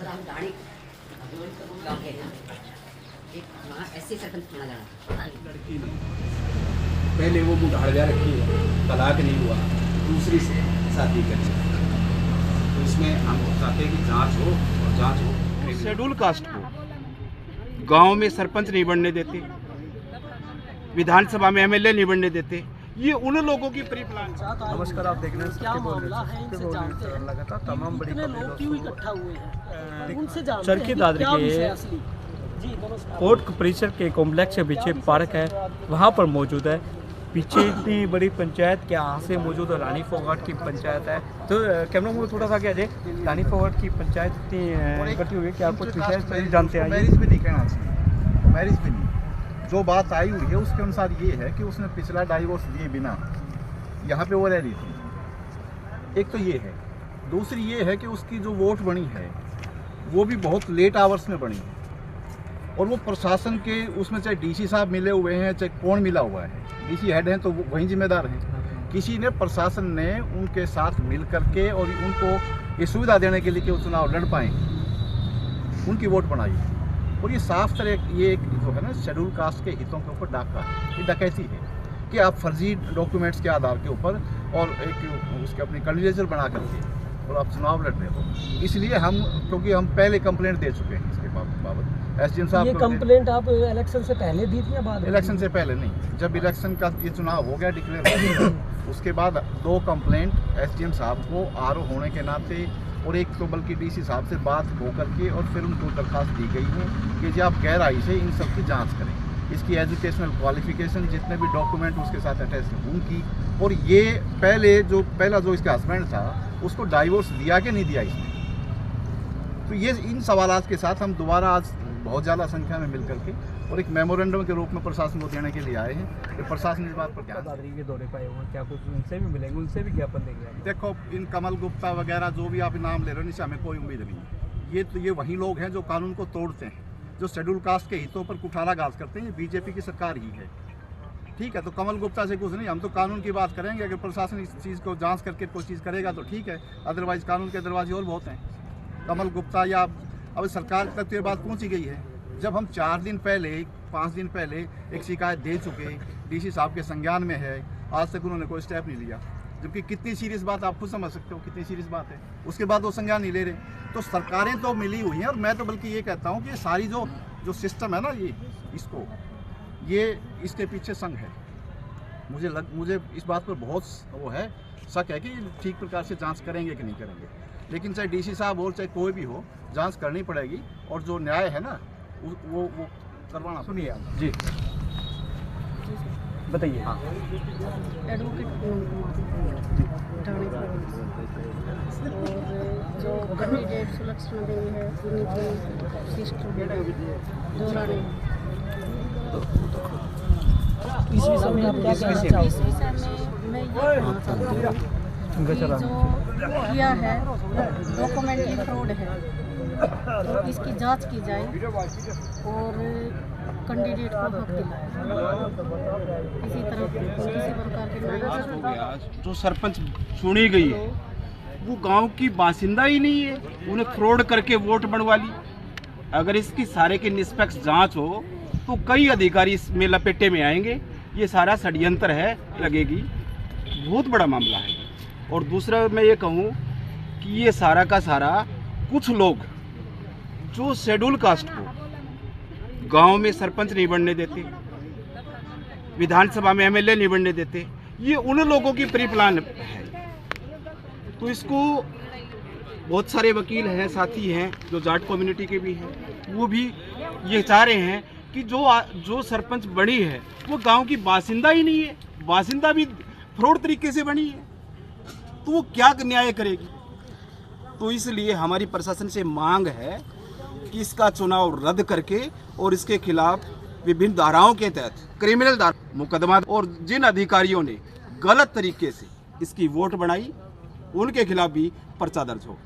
लड़की ने पहले वो मुंडाड़िया रखी है, तलाक नहीं हुआ, दूसरी से शादी करी। तो इसमें हम चाहते हैं कि जांच हो और जांच हो। शेड्यूल कास्ट को गांव में सरपंच नहीं बनने देते, विधानसभा में एमएलए नहीं बनने देते। ये उन लोगों की प्री प्लान। नमस्कार, आप देख रहे हैं सबके बोल लगातार तमाम बड़ी चरखी दादरी के कोर्ट परिसर के कॉम्प्लेक्स के पीछे पार्क है, वहाँ पर मौजूद है। पीछे इतनी बड़ी पंचायत के यहाँ से मौजूद है रानी फोगाट की पंचायत है। तो कैमरा में थोड़ा सा क्या है, रानी फोगाट की पंचायत इतनी इकट्ठी हुई है कि आप कुछ विशेष जानते हैं? मैरिज भी नहीं कहना चाहिए, मैरिज भी नहीं। जो बात आई हुई है उसके अनुसार ये है कि उसने पिछला डाइवोर्स दिए बिना यहाँ पे वो रह रही थी। एक तो ये है, दूसरी ये है कि उसकी जो वोट बनी है वो भी बहुत लेट आवर्स में बनी है, और वो प्रशासन के उसमें चाहे डीसी साहब मिले हुए हैं, चाहे कौन मिला हुआ है, डीसी हेड हैं तो वहीं जिम्मेदार हैं। किसी ने, प्रशासन ने उनके साथ मिल करके और उनको ये सुविधा देने के लिए कि वो चुनाव लड़ पाएँ, उनकी वोट बनाई। और ये साफ तरह ये एक जो है ना शेड्यूल कास्ट के हितों के ऊपर डाका है, ये डकैती है कि आप फर्जी डॉक्यूमेंट्स के आधार के ऊपर और एक उसके अपनी कैंडिडेचर बना करके और आप चुनाव लड़ रहे हो। इसलिए हम, क्योंकि हम पहले कंप्लेंट दे चुके हैं इसके बाबत एसडीएम साहब। ये कंप्लेंट आप इलेक्शन से पहले दी थी या बाद? इलेक्शन से पहले नहीं, जब इलेक्शन का ये चुनाव हो गया डिक्लेयर उसके बाद 2 कंप्लेंट एसडीएम साहब को आरओ होने के नाते और एक तो बल्कि डीसी साहब से बात हो करके और फिर उनको दरख्वास्त दी गई है कि जी आप गहराई से इन सब की जांच करें, इसकी एजुकेशनल क्वालिफिकेशन, जितने भी डॉक्यूमेंट उसके साथ अटैच हैं उनकी। और ये पहला जो इसका हस्बैंड था उसको डाइवोर्स दिया कि नहीं दिया इसने। तो ये इन सवालात के साथ हम दोबारा आज बहुत ज़्यादा संख्या में मिल करके और एक मेमोरेंडम के रूप में प्रशासन को देने के लिए आए हैं कि प्रशासन इस बात पर ध्यान दादरी के दौरे पर हुए, क्या कुछ उनसे भी मिलेंगे, उनसे भी ज्ञापन देंगे? देखो, इन कमल गुप्ता वगैरह जो भी आप नाम ले रहे हो, इनसे हमें कोई उम्मीद नहीं है। ये वही लोग हैं जो कानून को तोड़ते हैं, जो शेड्यूल कास्ट के हितों पर कुठाराघात करते हैं। ये बीजेपी की सरकार ही है, ठीक है। तो कमल गुप्ता से कुछ नहीं, हम तो कानून की बात करेंगे। अगर प्रशासन इस चीज़ को जांच करके कोई चीज़ करेगा तो ठीक है, अदरवाइज कानून के दरवाजे और बहुत हैं। कमल गुप्ता या अब सरकार तक तो ये बात पहुँची गई है। जब हम 4 दिन पहले 5 दिन पहले एक शिकायत दे चुके, डीसी साहब के संज्ञान में है, आज तक उन्होंने कोई स्टेप नहीं लिया। जबकि कितनी सीरियस बात, आप खुद समझ सकते हो कितनी सीरियस बात है। उसके बाद वो संज्ञान नहीं ले रहे। तो सरकारें तो मिली हुई हैं, और मैं तो बल्कि ये कहता हूँ कि सारी जो सिस्टम है ना, ये इसके पीछे संग है। मुझे इस बात पर बहुत वो है, शक है कि ठीक प्रकार से जांच करेंगे कि नहीं करेंगे। लेकिन चाहे डीसी साहब हो चाहे कोई भी हो, जांच करनी पड़ेगी, और जो न्याय है ना वो करवाना। सुनिए आप जी, बताइए। हाँ, एडवोकेट और जो कैंडिडेट सुलक्षणा देवी है उनकी सिस्टर दौरान इस विषय में मैं ये कहना चाहती हूँ कि जो किया है डॉक्यूमेंटरी फ्रॉड है, तो इसकी जांच की जाए और कैंडिडेट को हक दिलाए। किसी तरह किसी प्रकार के जो सरपंच चुनी गई है वो गांव की बासिंदा ही नहीं है, उन्हें फ्रॉड करके वोट बनवा ली। अगर इसकी सारे की निष्पक्ष जांच हो तो कई अधिकारी इसमें लपेटे में आएंगे। ये सारा षड्यंत्र है, लगेगी बहुत बड़ा मामला है। और दूसरा मैं ये कहूँ कि ये सारा का सारा कुछ लोग जो शेड्यूल कास्ट को गांव में सरपंच नहीं बनने देते, विधानसभा में एमएलए नहीं बनने देते, ये उन लोगों की प्री प्लान है। तो इसको बहुत सारे वकील हैं, साथी हैं जो जाट कम्युनिटी के भी हैं, वो भी ये चाह रहे हैं कि जो सरपंच बनी है वो गांव की बासिंदा ही नहीं है, बासिंदा भी फ्रॉड तरीके से बनी है, तो वो क्या न्याय करेगी। तो इसलिए हमारी प्रशासन से मांग है कि इसका चुनाव रद्द करके और इसके खिलाफ विभिन्न धाराओं के तहत क्रिमिनल धारा मुकदमा, और जिन अधिकारियों ने गलत तरीके से इसकी वोट बनाई उनके खिलाफ भी पर्चा दर्ज हो।